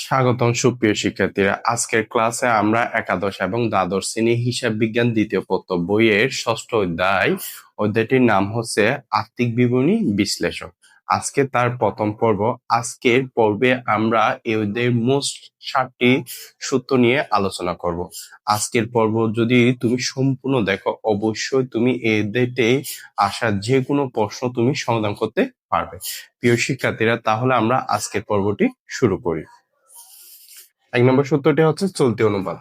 স্বাগতম সুপ্রিয় শিক্ষার্থীরা, আজকের ক্লাসে আমরা একাদশ এবং দ্বাদশ শ্রেণী হিসাব বিজ্ঞান দ্বিতীয় পত্র বইয়ের ষষ্ঠ অধ্যায়টির নাম হচ্ছে আর্থিক বিবরণী বিশ্লেষণ। আজকে তার প্রথম পর্ব। আজকের পর্বে আমরা এই অধ্যায়ের মোট 7টি সূত্র নিয়ে আলোচনা করব। আজকের পর্ব যদি তুমি সম্পূর্ণ দেখো, অবশ্যই তুমি এই অধ্যায়তে আসা যে কোনো প্রশ্ন তুমি সমাধান করতে পারবে। প্রিয় শিক্ষার্থীরা, তাহলে আমরা আজকের পর্বটি শুরু করি। 1 নম্বর সূত্রটি হচ্ছে চলতি অনুপাত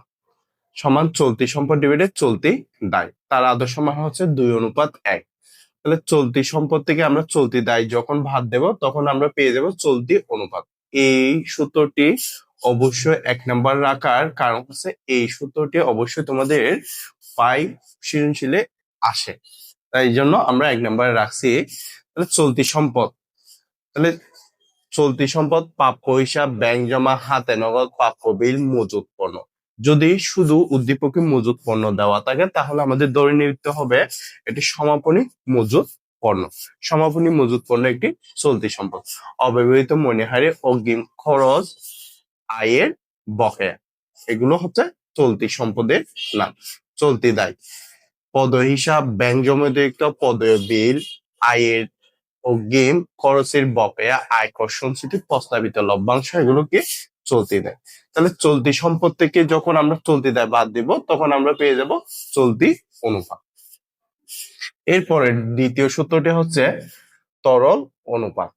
সমান চলতি সম্পদ ডিভাইডেড চলতি দায়। তার আদর্শ মান হচ্ছে 2:1। তাহলে চলতি সম্পদ থেকে আমরা চলতি দায় যখন ভাগ দেব তখন আমরা পেয়ে যাব চলতি অনুপাত। এই সূত্রটি অবশ্যই 1 নম্বর রাখার কারণ হচ্ছে এই সূত্রটি অবশ্যই তোমাদের 5 সৃজনশীলে আসে, তাই জন্য আমরা 1 নম্বরে রাখছি। তাহলে চলতি সম্পদ, তাহলে চলতি সম্পদ প্রাপ্য হিসাব, ব্যাংক জমা, হাতে নগদ, প্রাপ্য বিল, মজুত পণ্য। যদি শুধু উদ্দীপকে মজুত পণ্য দেওয়া থাকে তাহলে আমাদের ধরে নিতে হবে এটি সমাপনী মজুত পণ্য। সমাপনী মজুত পণ্য একটি চলতি সম্পদ। অব্যবহৃত মণিহারে, অগ্রিম খরচ, আয়ের বকেয়া, এগুলো হচ্ছে চলতি সম্পদের নাম। চলতি দায়, পদ হিসাব, ব্যাংক জমাতিরিক্ত, পদয় বিল, আয়ের অগ্রিম খরচের বকেয়া, আয়কর সঞ্চিতি, প্রস্তাবিত লভ্যাংশ, এগুলোকে চলতি দেয়। তাহলে চলতি সম্পদ থেকে যখন আমরা চলতি দায় বাদ দিব তখন আমরা পেয়ে যাব চলতি অনুপাত। এরপরে দ্বিতীয় সূত্রটি হচ্ছে তরল অনুপাত।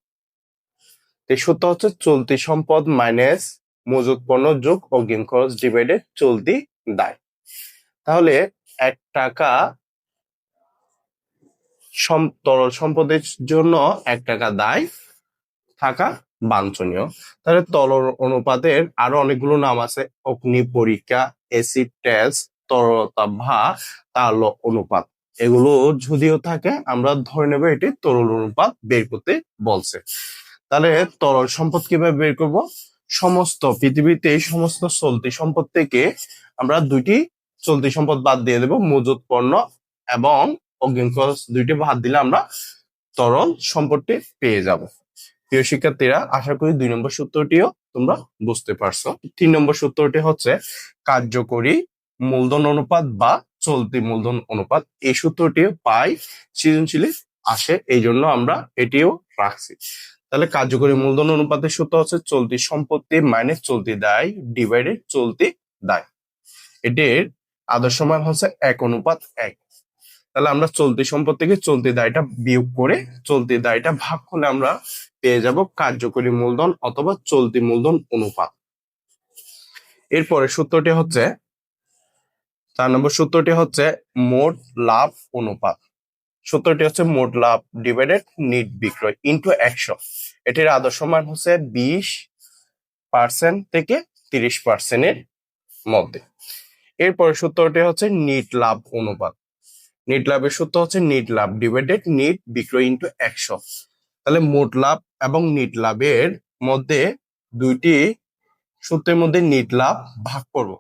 এই সূত্র হচ্ছে চলতি সম্পদ মাইনাস মজুত পণ্য যোগ অগ্রিম খরচ ডিভাইডেড চলতি দায়। তাহলে 1 টাকা তরল সম্পদের জন্য 1 টাকা দায় থাকা বাঞ্ছনীয়। তাহলে তরল অনুপাতের আরো অনেকগুলো নাম আছে: অগ্নি পরীক্ষা, অ্যাসিড টেস্ট, তরলতা ভাগ, তারল্য অনুপাত। এগুলো যদিও থাকে আমরা ধরে নেব এটি তরল অনুপাত বের করতে বলছে। তাহলে তরল সম্পদ কিভাবে বের করব? সমস্ত পৃথিবীতে সমস্ত চলতি সম্পদ থেকে আমরা 2টি চলতি সম্পদ বাদ দিয়ে দেব, মজুত পণ্য এবং অগ্রিম খরচ। 2টি বাদ দিলে আমরা তরল সম্পদটি পেয়ে যাব। প্রিয় শিক্ষার্থীরা, আশা করি 2 নম্বর সূত্রটিও তোমরা বুঝতে পারছো। 3 নম্বর সূত্রটি হচ্ছে কার্যকরী মূলধন অনুপাত বা চলতি মূলধন অনুপাত। এই সূত্রটি পাই সৃজনশীলে আসে, এই জন্য আমরা এটিও রাখছি। তাহলে কার্যকরী মূলধন অনুপাতের সূত্র হচ্ছে চলতি সম্পত্তি মাইনাস চলতি দায় ডিভাইডেড চলতি দায়। এটির আদর্শ মান হচ্ছে 1:1। তাহলে আমরা চলতি সম্পদ থেকে চলতি দায়টা বিয়োগ করে চলতি দায়টা ভাগ করলে আমরা পেয়ে যাব কার্যকরী মূলধন অথবা চলতি মূলধন অনুপাত। এরপরে সূত্রটি হচ্ছে 4 নম্বর সূত্রটি হচ্ছে মোট লাভ অনুপাত। সূত্রটি হচ্ছে মোট লাভ ডিভাইডেড নিট বিক্রয় ইন্টু 100। এটির আদর্শ মান হচ্ছে 20% থেকে 30% মধ্যে। এরপরে সূত্রটি হচ্ছে নিট লাভ অনুপাত। নিট লাভের সূত্র হচ্ছে নিট লাভ ডিভাইডেড নিট বিক্রয় ইন্টু 100। তাহলে মোট লাভ এবং নিট লাভের মধ্যে 2টি সূত্রের মধ্যে নিট লাভ ভাগ করব।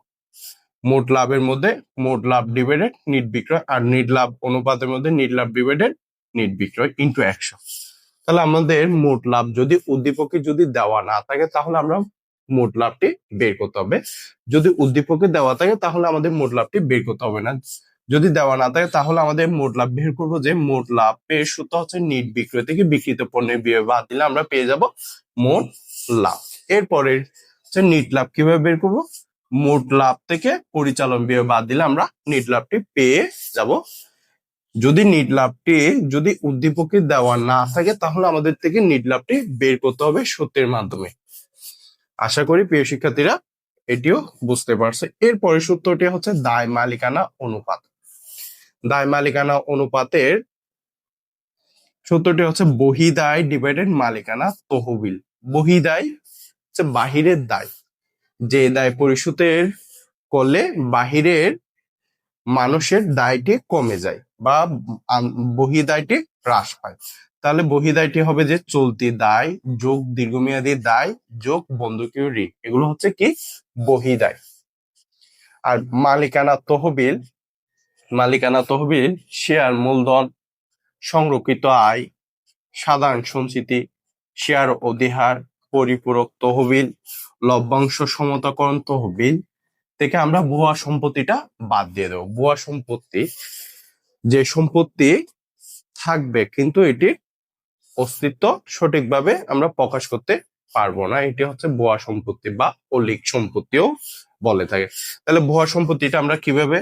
মোট লাভের মধ্যে মোট লাভ ডিভাইডেড নিট বিক্রয়, আর নিট লাভ অনুপাতের মধ্যে নিট লাভ ডিভাইডেড নিট বিক্রয় ইন্টু 100। তাহলে আমাদের মোট লাভ যদি উদ্দীপকে যদি দেওয়া না থাকে তাহলে আমরা মোট লাভটি বের করতে হবে। যদি উদ্দীপকে দেওয়া থাকে তাহলে আমাদের মোট লাভটি বের করতে হবে না। যদি দেওয়া না থাকে তাহলে আমাদের মোট লাভ বের করবো যে মোট লাভের সূত্র হচ্ছে নিট বিক্রয় থেকে বিক্রিত পণ্যের ব্যয় বাদ দিলে আমরা পেয়ে যাব মোট লাভ। এরপরে হচ্ছে নিট লাভ কিভাবে বের করব? মোট লাভ থেকে পরিচালন ব্যয় বাদ দিলে আমরা নিট লাভটি পেয়ে যাব। যদি নিট লাভটি যদি উদ্দীপকে দেওয়া না থাকে তাহলে আমাদের থেকে নিট লাভটি বের করতে হবে সূত্রের মাধ্যমে। আশা করি প্রিয় শিক্ষার্থীরা এটিও বুঝতে পারছে। এরপরে সূত্রটি হচ্ছে দায় মালিকানা অনুপাত। দায় মালিকানা অনুপাতের সূত্রটি হচ্ছে বহিদায় ডিভাইডেড মালিকানা তহবিল। বহিদায় হচ্ছে বাহিরের দায়, যে দায় পরিশোধের করলে বাহিরের মানুষের দায়টি কমে যায় বা বহিদায়টি হ্রাস পায়। তাহলে বহিদায়টি হবে যে চলতি দায় যোগ দীর্ঘমেয়াদী দায় যোগ বন্ধকীয় ঋণ, এগুলো হচ্ছে কি বহিদায়। আর মালিকানা তহবিল, মালিকানা তহবিল শেয়ার মূলধন, সংরক্ষিত আয়, সাধারণ সঞ্চিতি, শেয়ার অধিহার, পরিপূরক তহবিল, লভ্যাংশ সমতাকরণ তহবিল থেকে আমরা ভুয়া সম্পত্তিটা বাদ দিয়ে দেবো। ভুয়া সম্পত্তি যে সম্পত্তি থাকবে কিন্তু এটি অস্তিত্ব সঠিকভাবে আমরা প্রকাশ করতে পারবো না, এটি হচ্ছে ভুয়া সম্পত্তি বা অলীক সম্পত্তিও বলে থাকে। তাহলে ভুয়া সম্পত্তিটা আমরা কিভাবে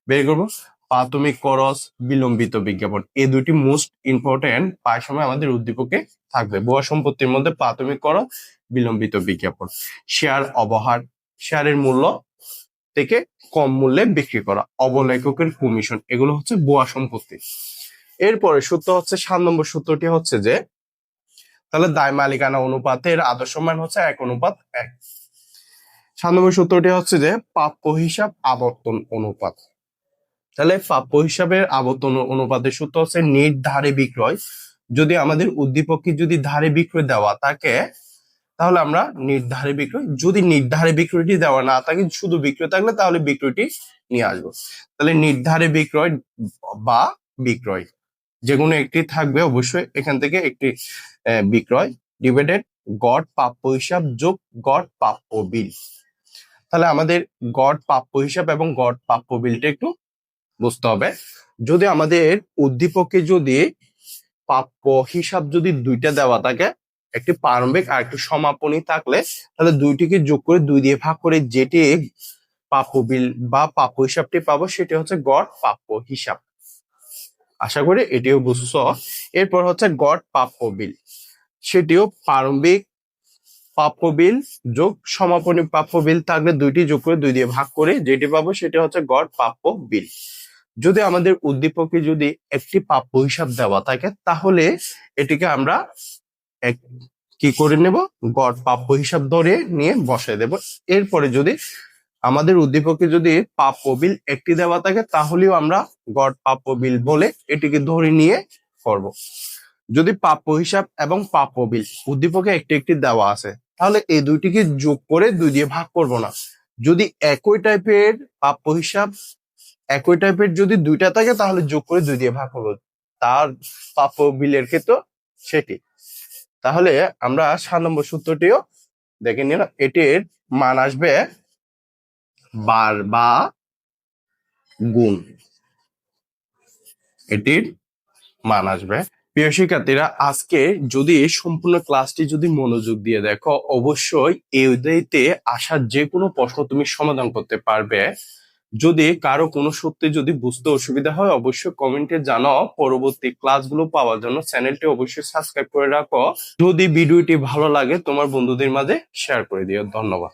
বের করবো? প্রাথমিক খরচ, বিলম্বিত বিজ্ঞাপন, এই দুটি মোস্ট ইম্পর্টেন্ট প্রায় সময় আমাদের উদ্দীপকে থাকবে। ভুয়া সম্পত্তির মধ্যে প্রাথমিক খরচ, বিলম্বিত বিজ্ঞাপন। শেয়ার অবহার, শেয়ারের মূল্য থেকে কম মূল্যে বিক্রি করা, অবলেখকের কমিশন, এগুলো হচ্ছে ভুয়া সম্পত্তি। এরপরে সূত্র হচ্ছে 7 নম্বর সূত্রটি হচ্ছে যে তাহলে দায় মালিকানা অনুপাতের আদর্শ মান হচ্ছে 1:1। 7 নম্বর সূত্রটি হচ্ছে যে প্রাপ্য হিসাব আবর্তন অনুপাত। তাহলে প্রাপ্য হিসাবের আবর্তন অনুপাতের সূত্র হচ্ছে নির্ধারে বিক্রয়। যদি আমাদের উদ্দীপকে যদি ধারে বিক্রয় দেওয়া থাকে তাহলে আমরা নির্ধারে বিক্রয়, যদি নির্ধারে বিক্রয়টি দেওয়া না থাকে শুধু বিক্রয় থাকলে তাহলে বিক্রয়টি নিয়ে আসবো। তাহলে নির্ধারে বিক্রয় বা বিক্রয় যে কোনো একটি থাকবে অবশ্যই, এখান থেকে একটি বিক্রয় ডিভাইডেড গড় প্রাপ্য হিসাব যোগ গড় প্রাপ্য বিল। তাহলে আমাদের গড় প্রাপ্য হিসাব এবং গড় প্রাপ্য বিলটা একটু বুঝতে হবে। যদি আমাদের উদ্দীপকে যদি প্রাপ্য হিসাব যদি দুইটা দেওয়া থাকে, একটি প্রারম্ভিক আর একটি সমাপনী থাকলে তাহলে দুইটিকে যোগ করে 2 দিয়ে ভাগ করে যেটি প্রাপ্য বিল বা প্রাপ্য হিসাবটি পাবো সেটি হচ্ছে গড় প্রাপ্য হিসাব। আশা করি এটিও বুঝছ। এরপর হচ্ছে গড় প্রাপ্য বিল, সেটিও প্রারম্ভিক প্রাপ্য বিল যোগ সমাপনী প্রাপ্য বিল থাকলে দুইটি যোগ করে 2 দিয়ে ভাগ করে যেটি পাবো সেটি হচ্ছে গড় প্রাপ্য বিল। যদি আমাদের উদ্দীপকে যদি একটি প্রাপ্য হিসাব দেওয়া থাকে তাহলে এটিকে আমরা কি করে নেব, গড় প্রাপ্য হিসাব ধরে নিয়ে বসাই দেব। এরপরে যদি আমাদের উদ্দীপকে যদি প্রাপ্য বিল একটি দেওয়া থাকে তাহলেও আমরা গড় প্রাপ্য বিল বলে এটিকে ধরে নিয়ে করব। যদি প্রাপ্য হিসাব এবং প্রাপ্য বিল উদ্দীপকে একটি একটি দেওয়া আছে তাহলে এই দুইটিকে যোগ করে 2 দিয়ে ভাগ করব না। যদি একই টাইপের প্রাপ্য হিসাব একই টাইপের যদি দুইটা থাকে তাহলে যোগ করে 2 দিয়ে ভাগ করবো, তার প্রাপ্য বিলের ক্ষেত্রে সেটি। তাহলে আমরা 7 নম্বর সূত্রটিও দেখে নিলাম, এটির মান আসবে বার বা গুণ, এটির মান আসবে। প্রিয় শিক্ষার্থীরা, আজকে যদি সম্পূর্ণ ক্লাসটি যদি মনোযোগ দিয়ে দেখো অবশ্যই এই অধ্যায়তে আসা যে কোনো প্রশ্ন তুমি সমাধান করতে পারবে। যদি কারো কোনো সত্যি যদি বুঝতে অসুবিধা হয় অবশ্যই কমেন্টে জানাও। পরবর্তী ক্লাসগুলো পাওয়ার জন্য চ্যানেলটি অবশ্যই সাবস্ক্রাইব করে রাখো। যদি ভিডিওটি ভালো লাগে তোমার বন্ধুদের মাঝে শেয়ার করে দিও। ধন্যবাদ।